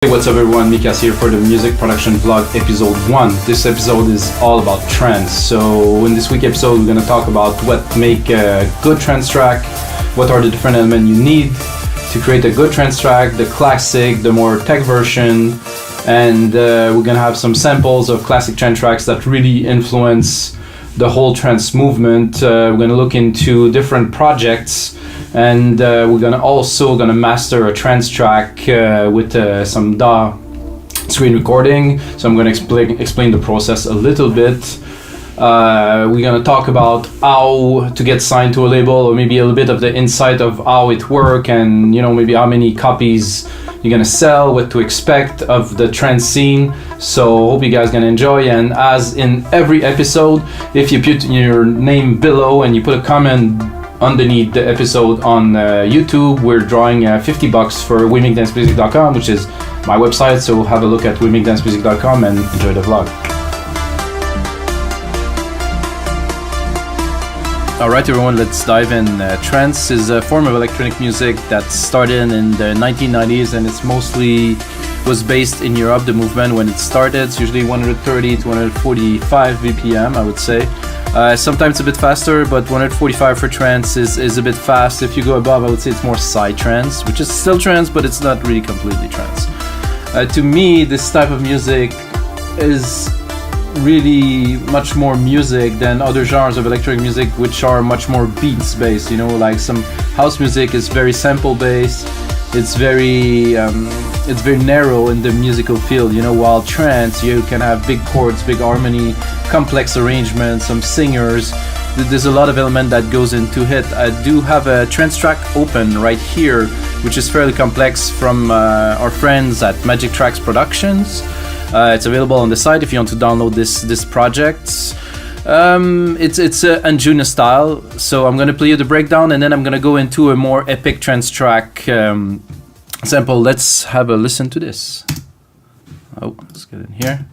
Hey, what's up everyone, Mikas here for the Music Production Vlog episode 1. This episode is all about trance. So in this week episode we're going to talk about what make a good trance track, what are the different elements you need to create a good trance track, the classic, the more tech version, and we're going to have some samples of classic trance tracks that really influence the whole trance movement. We're going to look into different projects, and we're gonna master a trance track with some DAW screen recording. So I'm gonna explain the process a little bit. We're gonna talk about how to get signed to a label, or maybe a little bit of the insight of how it works, and maybe how many copies you're gonna sell, what to expect of the trance scene. So hope you guys gonna enjoy, and as in every episode, if you put your name below and you put a comment underneath the episode on YouTube, we're drawing $50 for WeMakeDanceMusic.com, which is my website, so have a look at WeMakeDanceMusic.com and enjoy the vlog. Alright everyone, let's dive in. Trance is a form of electronic music that started in the 1990s, and it's mostly was based in Europe. The movement when it started, it's usually 130 to 145 BPM, I would say. Sometimes a bit faster, but 145 for trance is a bit fast. If you go above, I would say it's more psy trance, which is still trance, but it's not really completely trance. To me, this type of music is really much more music than other genres of electronic music, which are much more beats based. Like some house music is very sample based. It's very narrow in the musical field, while trance, you can have big chords, big harmony, complex arrangements, some singers. There's a lot of element that goes into it. I do have a trance track open right here, which is fairly complex, from our friends at Magic Tracks Productions. It's available on the site if you want to download this project. It's a Anjuna style, so I'm gonna play you the breakdown, and then I'm gonna go into a more epic trance track sample. Let's have a listen to this. Oh, let's get in here.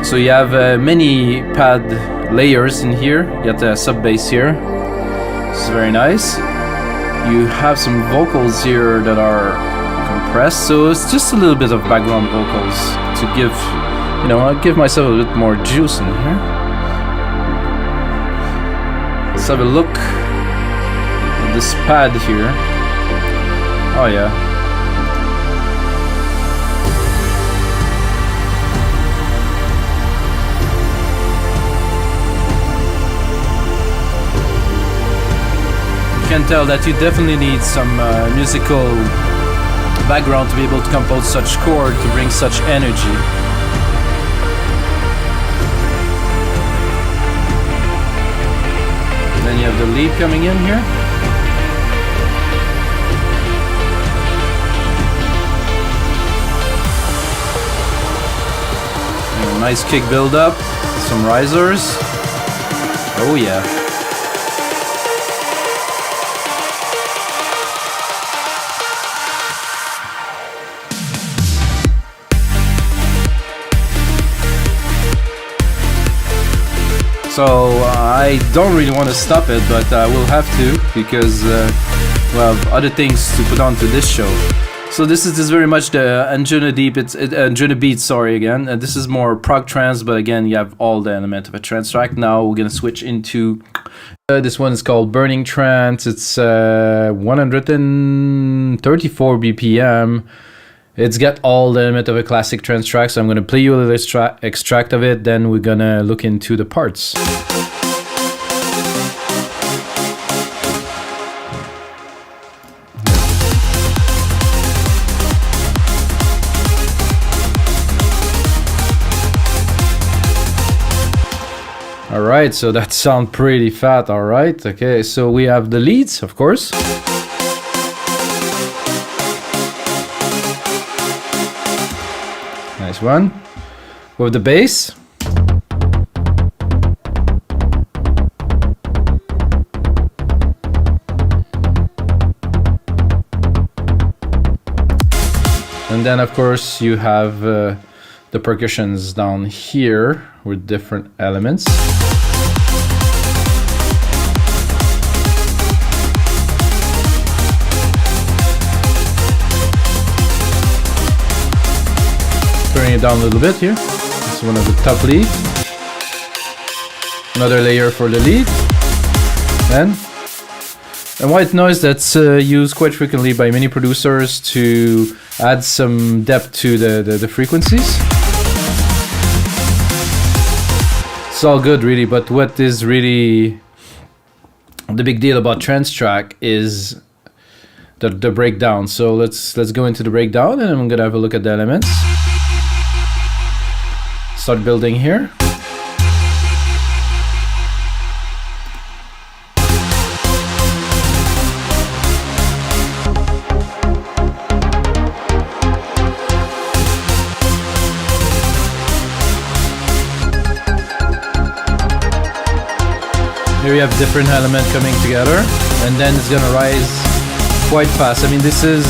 So you have many pad layers in here. You got the sub bass here. This is very nice. You have some vocals here that are compressed, so it's just a little bit of background vocals to give, I'll give myself a bit more juice in here. Let's have a look at this pad here. Oh yeah. You can tell that you definitely need some musical background to be able to compose such chord, to bring such energy. Then you have the lead coming in here. And a nice kick build up, some risers. Oh yeah. So I don't really want to stop it, but I will have to, because we have other things to put on to this show. So this is very much the Anjuna Deep. It's Anjuna Beat. Sorry again. This is more prog trance, but again you have all the element of a trance track. Now we're gonna switch into this one is called Burning Trance. It's 134 BPM. It's got all the element of a classic trance track, so I'm going to play you a little extract of it, then we're going to look into the parts. Alright, so that sounds pretty fat, alright. Okay, so we have the leads, of course. Nice one. With the bass. And then of course you have the percussions down here with different elements. it down a little bit here. This is one of the top lead. Another layer for the lead. And white noise that's used quite frequently by many producers to add some depth to the frequencies. It's all good really, but what is really the big deal about trance track is the breakdown. So let's go into the breakdown, and I'm gonna have a look at the elements. Start building here. Here we have different elements coming together, and then it's gonna rise quite fast. I mean, this is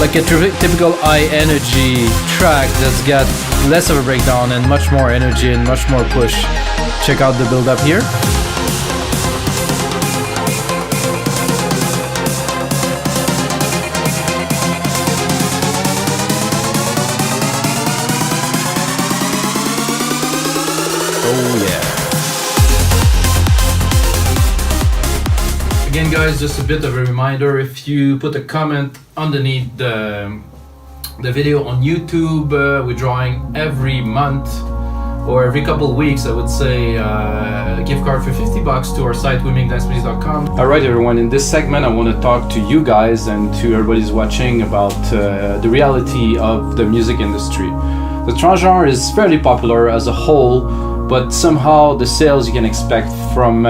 like a typical high energy track that's got less of a breakdown and much more energy and much more push. Check out the build up here. Oh yeah. Again guys, just a bit of a reminder, if you put a comment underneath the video on YouTube, we're drawing every month or every couple of weeks, I would say, a gift card for $50 to our site, womendancemusic.com. Alright everyone, in this segment I want to talk to you guys and to everybody who's watching about the reality of the music industry. The trance genre is fairly popular as a whole, but somehow the sales you can expect from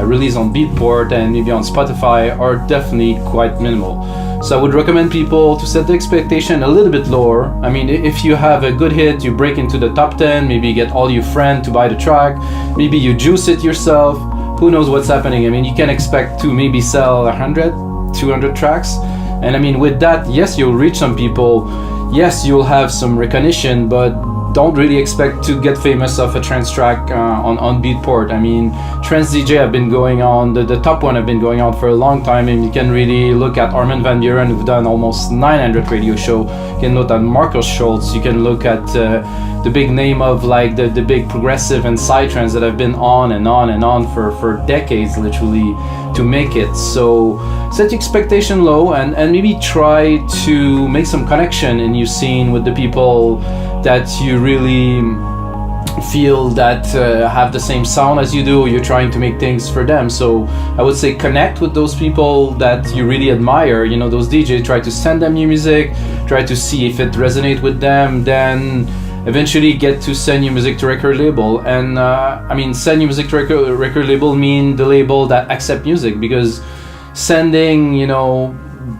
release on Beatport and maybe on Spotify are definitely quite minimal. So I would recommend people to set the expectation a little bit lower. I mean, if you have a good hit, you break into the top 10, maybe you get all your friends to buy the track, maybe you juice it yourself, who knows what's happening. I mean, you can expect to maybe sell 100, 200 tracks. And I mean, with that, yes, you'll reach some people, yes, you'll have some recognition, but don't really expect to get famous off a trance track on Beatport. I mean, trance DJ have been going on, the top one have been going on for a long time, and you can really look at Armin van Buuren, who've done almost 900 radio show. You can look at Marcus Schultz, you can look at the big name of like the big progressive and psytrance that have been on and on and on for decades literally to make it. So set your expectation low and maybe try to make some connection in your scene with the people that you really feel that have the same sound as you do. You're trying to make things for them. So I would say connect with those people that you really admire, you know, those DJs. Try to send them your music, try to see if it resonates with them, then eventually get to send your music to record label. And I mean, send your music to record label mean the label that accept music, because sending, you know,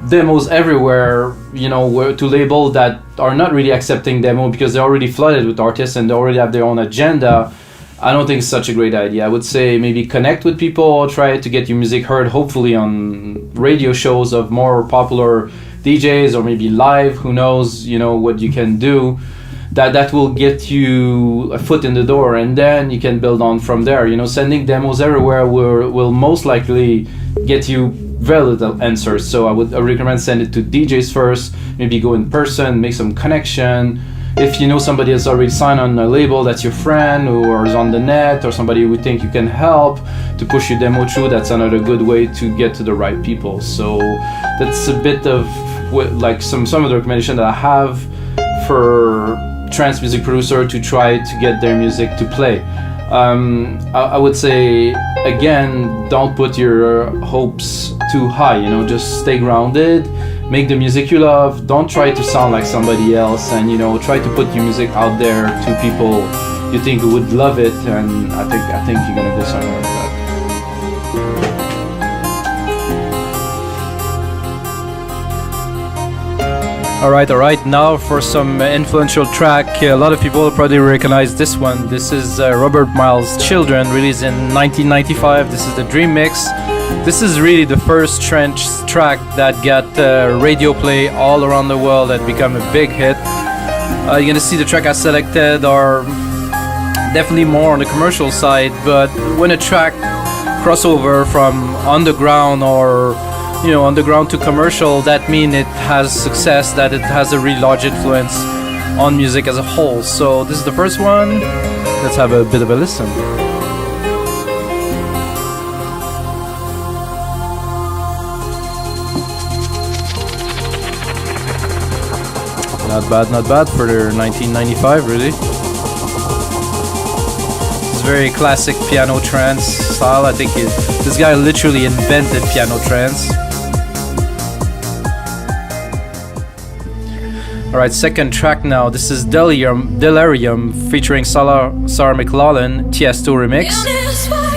demos everywhere, you know, to label that are not really accepting demo because they're already flooded with artists and they already have their own agenda, I don't think it's such a great idea. I would say maybe connect with people, try to get your music heard, hopefully on radio shows of more popular DJs, or maybe live, who knows, you know, what you can do that will get you a foot in the door, and then you can build on from there. You know, sending demos everywhere will most likely get you very little answers. So I would recommend send it to DJs first, maybe go in person, make some connection. If you know somebody that's already signed on a label, that's your friend, or is on the net, or somebody who think you can help to push your demo through, that's another good way to get to the right people. So that's a bit of like some of the recommendation that I have for trance music producer to try to get their music to play. I would say, again, don't put your hopes too high, you know, just stay grounded, make the music you love, don't try to sound like somebody else, and, you know, try to put your music out there to people you think would love it, and I think you're gonna go somewhere with that. Alright, now for some influential track. A lot of people will probably recognize this one. This is Robert Miles' Children, released in 1995. This is the Dream Mix. This is really the first trance track that got radio play all around the world and become a big hit. You're gonna see the track I selected are definitely more on the commercial side, but when a track crossover from underground or, you know, underground to commercial, that means it has success, that it has a really large influence on music as a whole. So this is the first one. Let's have a bit of a listen. Not bad for their 1995, really. It's very classic piano trance style. I think this guy literally invented piano trance. Alright, second track now. This is Delirium featuring Sarah McLachlan, Tiesto remix.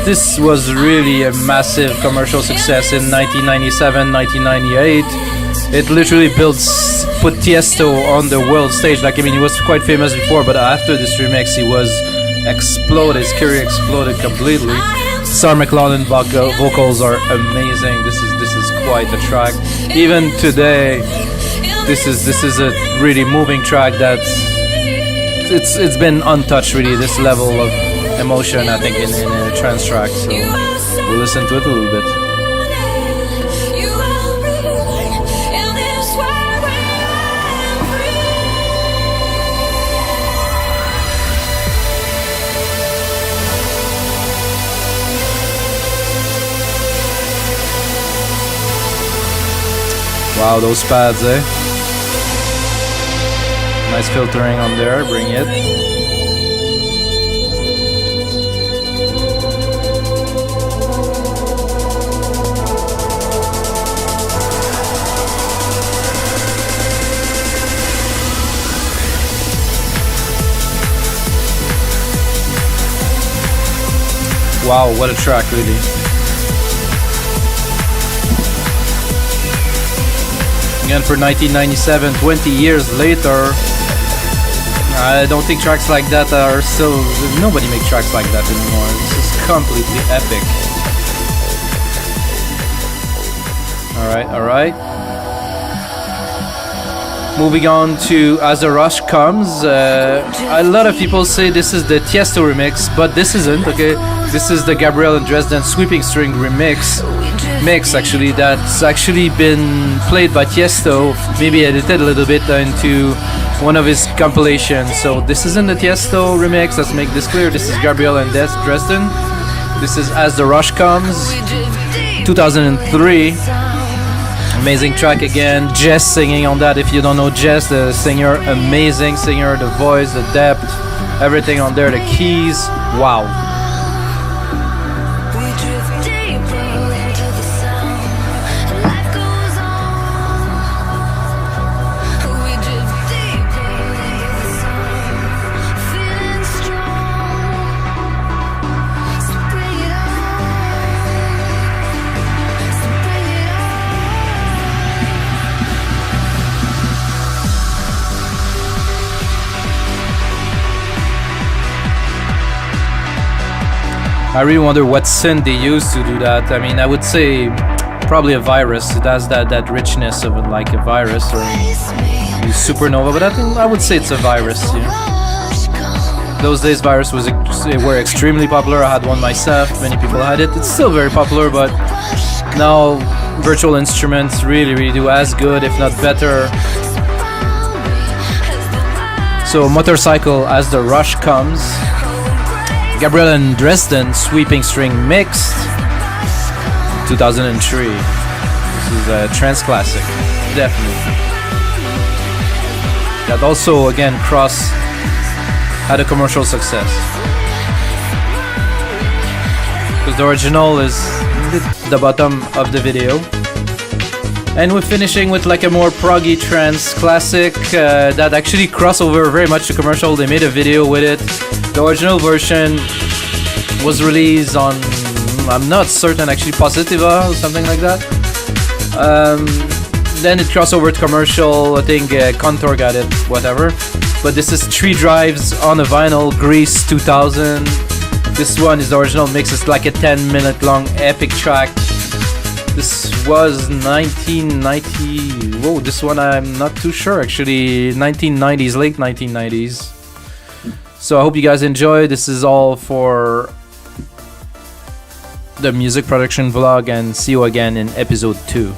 This was really a massive commercial success in 1997, 1998. It literally put Tiesto on the world stage. Like, I mean, he was quite famous before, but after this remix, he was exploded. His career exploded completely. Sarah McLachlan vocals are amazing. This is quite a track. Even today, this is a really moving track it's been untouched, really, this level of emotion, I think, in a trance track. So we'll listen to it a little bit. Wow, those pads, eh? Nice filtering on there, bring it. Wow, what a track, really. Again, for 1997, 20 years later, I don't think tracks like that are still... Nobody makes tracks like that anymore. This is completely epic. Alright. Moving on to As the Rush Comes. A lot of people say this is the Tiesto remix, but this isn't, okay? This is the Gabriel and Dresden Sweeping String remix. Actually, that's actually been played by Tiesto, maybe edited a little bit into one of his compilations. So this isn't the Tiesto remix, let's make this clear. This is Gabriel and Dresden. This is As the Rush Comes, 2003. Amazing track again. Jess singing on that. If you don't know Jess, the singer, amazing singer, the voice, the depth, everything on there, the keys, wow. I really wonder what synth they used to do that. I mean, I would say probably a virus. It has that richness of like a virus or a supernova, but I would say it's a virus. Yeah. Those days, virus were extremely popular. I had one myself. Many people had it. It's still very popular, but now virtual instruments really do as good, if not better. So, Motorcycle, As the Rush Comes. Gabriel and Dresden Sweeping String Mixed, 2003. This is a trance classic, definitely. That also, again, had a commercial success. Because the original is the bottom of the video. And we're finishing with like a more proggy trance classic that actually crossed over very much the commercial. They made a video with it. The original version was released on, I'm not certain, actually Positiva or something like that. Then it crossed over to commercial. I think Contour got it, whatever. But this is 3 drives on a vinyl, Grease 2000. This one is the original mix. It's like a 10-minute long epic track. This was 1990. Whoa, this one I'm not too sure actually. 1990s, late 1990s. So I hope you guys enjoy. This is all for the music production vlog, and see you again in episode 2.